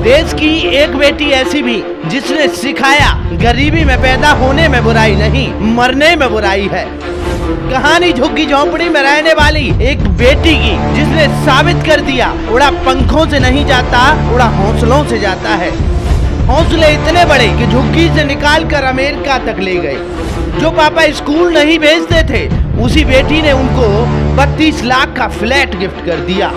देश की एक बेटी ऐसी भी जिसने सिखाया गरीबी में पैदा होने में बुराई नहीं, मरने में बुराई है। कहानी झुग्गी झोंपड़ी में रहने वाली एक बेटी की जिसने साबित कर दिया उड़ा पंखों से नहीं जाता, उड़ा हौसलों से जाता है। हौसले इतने बड़े कि झुग्गी से निकाल कर अमेरिका तक ले गए। जो पापा स्कूल नहीं भेजते थे उसी बेटी ने उनको 32 लाख का फ्लैट गिफ्ट कर दिया।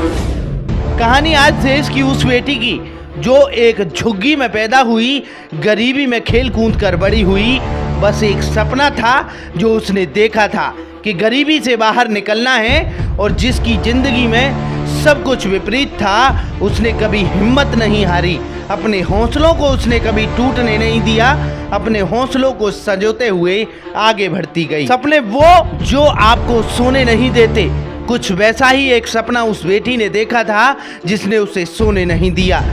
कहानी आज देश की उस बेटी की जो एक झुग्गी में पैदा हुई, गरीबी में खेल कूद कर बड़ी हुई। बस एक सपना था जो उसने देखा था कि गरीबी से बाहर निकलना है, और जिसकी जिंदगी में सब कुछ विपरीत था, उसने कभी हिम्मत नहीं हारी। अपने हौसलों को उसने कभी टूटने नहीं दिया, अपने हौसलों को संजोते हुए आगे बढ़ती गई। सपने वो जो आपको सोने नहीं देते, कुछ वैसा ही एक सपना उस बेटी ने देखा था जिसने उसे सोने नहीं दिया।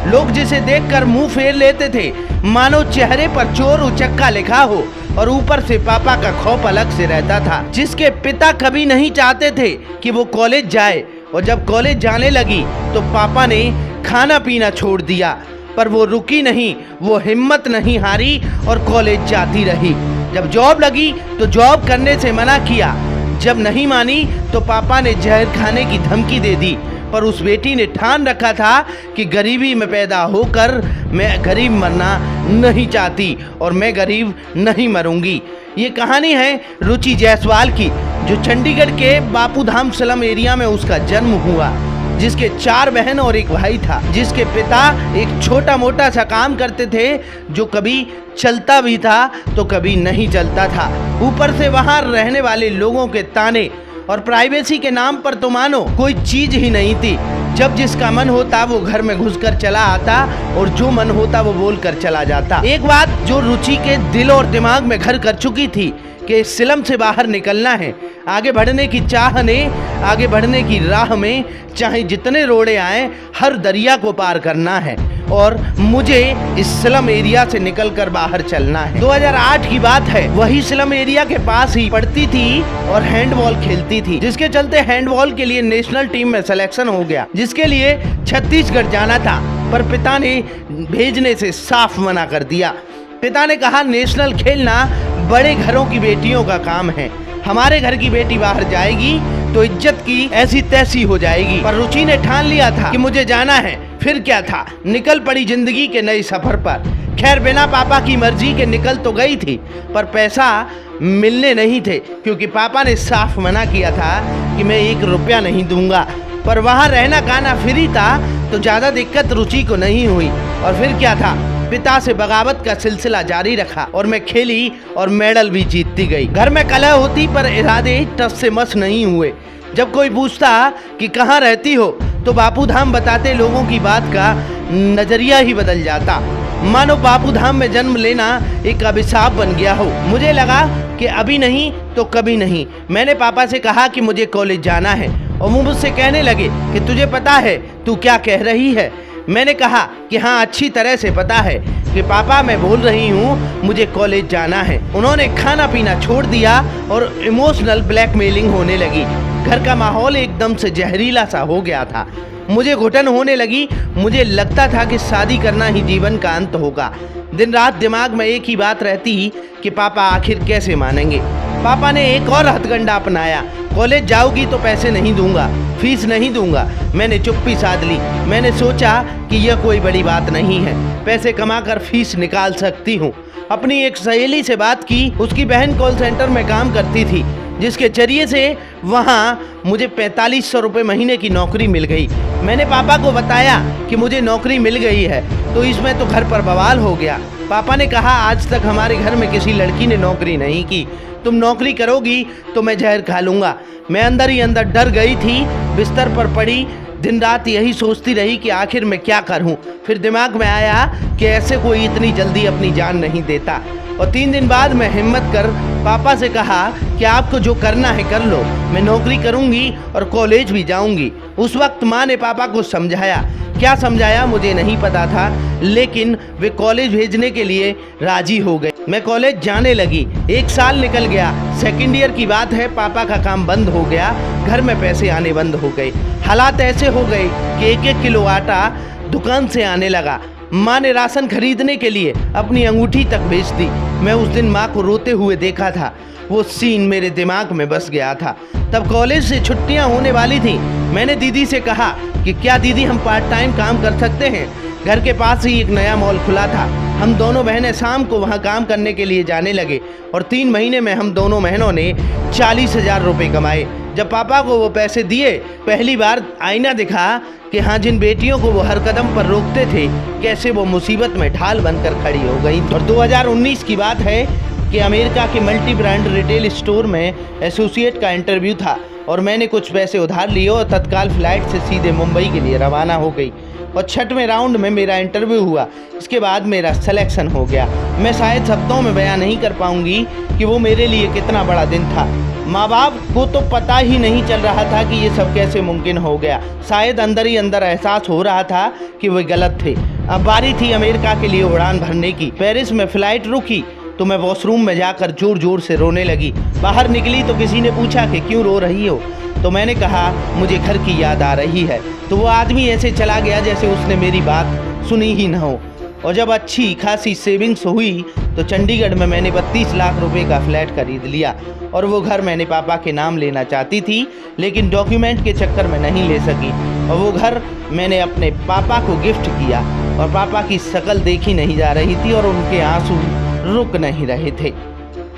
लोग जिसे देखकर मुंह फेर लेते थे, मानो चेहरे पर चोर उचक्का लिखा हो, और ऊपर से पापा का खौफ अलग से रहता था। जिसके पिता कभी नहीं चाहते थे कि वो कॉलेज जाए, और जब कॉलेज जाने लगी तो पापा ने खाना पीना छोड़ दिया, पर वो रुकी नहीं, वो हिम्मत नहीं हारी और कॉलेज जाती रही। जब जॉब लगी तो जॉब करने से मना किया, जब नहीं मानी तो पापा ने जहर खाने की धमकी दे दी। पर उस बेटी ने ठान रखा था कि गरीबी में पैदा होकर मैं गरीब मरना नहीं चाहती, और मैं गरीब नहीं मरूंगी। ये कहानी है रुचि जायसवाल की, जो चंडीगढ़ के बापूधाम स्लम एरिया में उसका जन्म हुआ, जिसके 4 बहन और 1 भाई था, जिसके पिता एक छोटा मोटा सा काम करते थे जो कभी चलता भी था तो कभी नहीं चलता था। ऊपर से वहां रहने वाले लोगों के ताने और प्राइवेसी के नाम पर तो मानो कोई चीज ही नहीं थी। जब जिसका मन होता वो घर में घुसकर चला आता, और जो मन होता वो बोलकर चला जाता। एक बात जो रुचि के दिल और दिमाग में घर कर चुकी थी कि इस सिलम से बाहर निकलना है, आगे बढ़ने की चाह ने, आगे बढ़ने की राह में चाहे जितने रोड़े आए, हर दरिया को पार करना है, और मुझे इस स्लम एरिया से निकलकर बाहर चलना है। 2008 की बात है, वही स्लम एरिया के पास ही पढ़ती थी और हैंडबॉल खेलती थी, जिसके चलते हैंडबॉल के लिए नेशनल टीम में सिलेक्शन हो गया, जिसके लिए छत्तीसगढ़ जाना था। पर पिता ने भेजने से साफ मना कर दिया। पिता ने कहा, नेशनल खेलना बड़े घरों की बेटियों का काम है, हमारे घर की बेटी बाहर जाएगी तो इज्जत की ऐसी तैसी हो जाएगी। पर रुचि ने ठान लिया था कि मुझे जाना है। फिर क्या था, निकल पड़ी जिंदगी के नए सफर पर। खैर बिना पापा की मर्जी के निकल तो गई थी, पर पैसा मिलने नहीं थे, क्योंकि पापा ने साफ मना किया था कि मैं 1 रुपया नहीं दूंगा। पर वहाँ रहना खाना फ्री था तो ज्यादा दिक्कत रुचि को नहीं हुई। और फिर क्या था, पिता से बगावत का सिलसिला जारी रखा, और मैं खेली और मेडल भी जीतती गई। घर में कलह होती पर इरादे टस से मस नहीं हुए। जब कोई पूछता कि कहाँ रहती हो तो बापूधाम बताते, लोगों की बात का नजरिया ही बदल जाता, मानो बापूधाम में जन्म लेना एक अभिशाप बन गया हो। मुझे लगा कि अभी नहीं तो कभी नहीं। मैंने पापा से कहा कि मुझे कॉलेज जाना है, और वो मुझसे कहने लगे कि तुझे पता है तू क्या कह रही है। मैंने कहा कि हाँ, अच्छी तरह से पता है कि पापा मैं बोल रही हूँ मुझे कॉलेज जाना है। उन्होंने खाना पीना छोड़ दिया और इमोशनल ब्लैकमेलिंग होने लगी। घर का माहौल एकदम से जहरीला सा हो गया था। मुझे घुटन होने लगी। मुझे लगता था कि शादी करना ही जीवन का अंत होगा। दिन रात दिमाग में एक ही बात रहती कि पापा आखिर कैसे मानेंगे। पापा ने एक और हथकंडा अपनाया, कॉलेज जाओगी तो पैसे नहीं दूंगा, फीस नहीं दूंगा। मैंने चुप्पी साध ली। मैंने सोचा कि यह कोई बड़ी बात नहीं है, पैसे कमाकर फीस निकाल सकती हूँ। अपनी एक सहेली से बात की, उसकी बहन कॉल सेंटर में काम करती थी, जिसके जरिए से वहाँ मुझे 4500 रुपये महीने की नौकरी मिल गई। मैंने पापा को बताया कि मुझे नौकरी मिल गई है, तो इसमें तो घर पर बवाल हो गया। पापा ने कहा, आज तक हमारे घर में किसी लड़की ने नौकरी नहीं की, तुम नौकरी करोगी तो मैं जहर खा लूँगा। मैं अंदर ही अंदर डर गई थी, बिस्तर पर पड़ी, दिन रात यही सोचती रही कि आखिर मैं क्या करूं। फिर दिमाग में आया कि ऐसे कोई इतनी जल्दी अपनी जान नहीं देता, और 3 दिन बाद मैं हिम्मत कर पापा से कहा कि आपको जो करना है कर लो, मैं नौकरी करूंगी और कॉलेज भी जाऊंगी। उस वक्त माँ ने पापा को समझाया, क्या समझाया मुझे नहीं पता था, लेकिन वे कॉलेज भेजने के लिए राजी हो गए। मैं कॉलेज जाने लगी। 1 साल निकल गया। सेकेंड ईयर की बात है, पापा का काम बंद हो गया, घर में पैसे आने बंद हो गए। हालात ऐसे हो गए कि 1-1 किलो आटा दुकान से आने लगा। माँ ने राशन खरीदने के लिए अपनी अंगूठी तक बेच दी। मैं उस दिन माँ को रोते हुए देखा था। वो सीन मेरे दिमाग में बस गया था। तब कॉलेज से छुट्टियां होने वाली थी। मैंने दीदी से कहा कि क्या दीदी हम पार्ट टाइम काम कर सकते हैं। घर के पास ही एक नया मॉल खुला था। हम दोनों बहनें शाम को वहां काम करने के लिए जाने लगे और 3 महीने में हम दोनों बहनों ने 40,000 रुपये कमाए। जब पापा को वो पैसे दिए, पहली बार आईना दिखा कि हाँ, जिन बेटियों को वो हर कदम पर रोकते थे, कैसे वो मुसीबत में ढाल बनकर खड़ी हो गई। और 2019 की बात है कि अमेरिका के मल्टी ब्रांड रिटेल स्टोर में एसोसिएट का इंटरव्यू था और मैंने कुछ पैसे उधार लिए और तत्काल फ्लाइट से सीधे मुंबई के लिए रवाना हो गई। और 6वें राउंड में मेरा इंटरव्यू हुआ। इसके बाद मेरा सिलेक्शन हो गया। मैं शायद शब्दों में बयान नहीं कर पाऊंगी कि वो मेरे लिए कितना बड़ा दिन था। माँ बाप को तो पता ही नहीं चल रहा था कि ये सब कैसे मुमकिन हो गया। शायद अंदर ही अंदर एहसास हो रहा था कि वे गलत थे। अब बारी थी अमेरिका के लिए उड़ान भरने की। पेरिस में फ्लाइट रुकी तो मैं वॉशरूम में जाकर जोर जोर से रोने लगी। बाहर निकली तो किसी ने पूछा कि क्यों रो रही हो, तो मैंने कहा मुझे घर की याद आ रही है। तो वो आदमी ऐसे चला गया जैसे उसने मेरी बात सुनी ही न हो। और जब अच्छी खासी सेविंग्स हुई तो चंडीगढ़ में मैंने 32 लाख रुपए का फ्लैट खरीद लिया। और वो घर मैंने पापा के नाम लेना चाहती थी, लेकिन डॉक्यूमेंट के चक्कर में नहीं ले सकी। और वो घर मैंने अपने पापा को गिफ्ट किया और पापा की शक्ल देखी नहीं जा रही थी और उनके आंसू रुक नहीं रहे थे।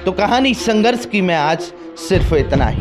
तो कहानी संघर्ष की मैं आज सिर्फ इतना ही।